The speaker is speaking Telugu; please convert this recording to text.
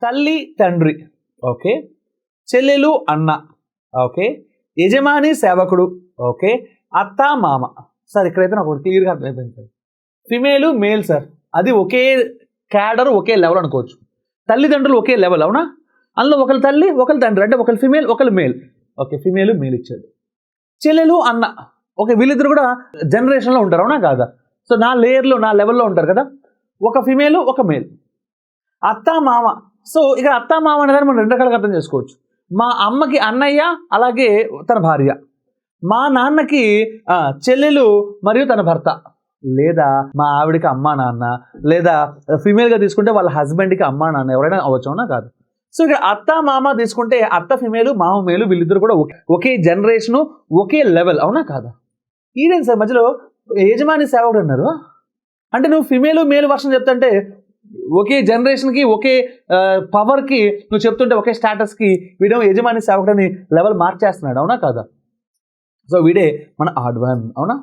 తల్లి తండ్రి, ఓకే, చెల్లెలు అన్న, ఓకే, యజమాని సేవకుడు, ఓకే, అత్త మామ. సార్ ఇక్కడైతే నాకు ఒకటి క్లియర్గా అర్థమైపోయింది సార్. ఫిమేలు మేల్ సార్, అది ఒకే క్యాడర్ ఒకే లెవెల్ అనుకోవచ్చు. తల్లిదండ్రులు ఒకే లెవెల్, అవునా? అందులో ఒకరి తల్లి ఒకరి తండ్రి, అంటే ఒకరు ఫిమేల్ ఒకరు మేల్. ఓకే, ఫిమేలు మేల్ ఇచ్చాడు. చెల్లెలు అన్న, ఓకే, వీళ్ళిద్దరు కూడా జనరేషన్లో ఉంటారు, అవునా కాదా? సో నా లేయర్లో నా లెవెల్లో ఉంటారు కదా, ఒక ఫిమేలు ఒక మేల్. అత్త మామ, సో ఇక్కడ అత్త మామ అనేది మనం రెండు రకాలుగా అర్థం చేసుకోవచ్చు. మా అమ్మకి అన్నయ్య, అలాగే తన భార్య. మా నాన్నకి చెల్లెలు మరియు తన భర్త, లేదా మా ఆవిడకి అమ్మా నాన్న, లేదా ఫిమేల్గా తీసుకుంటే వాళ్ళ హస్బెండ్కి అమ్మా నాన్న, ఎవరైనా అవ్వచ్చు, అవునా కాదు? సో ఇక్కడ అత్త మామ తీసుకుంటే అత్త ఫిమేలు మామ మేలు, వీళ్ళిద్దరు కూడా ఒకే జనరేషను ఒకే లెవెల్, అవునా కాదా? ఈడేం సార్ మధ్యలో యజమాని సేవకుడు అన్నారు? అంటే నువ్వు ఫిమేలు మేలు వర్షన్ చెప్తుంటే ఒకే జనరేషన్కి ఒకే పవర్కి నువ్వు చెప్తుంటే ఒకే స్టాటస్కి వీడేమో యజమాని సేవకుడని లెవెల్ మార్చేస్తున్నాడు, అవునా కాదా? సో వీడే మన ఆడ్ వన్, అవునా?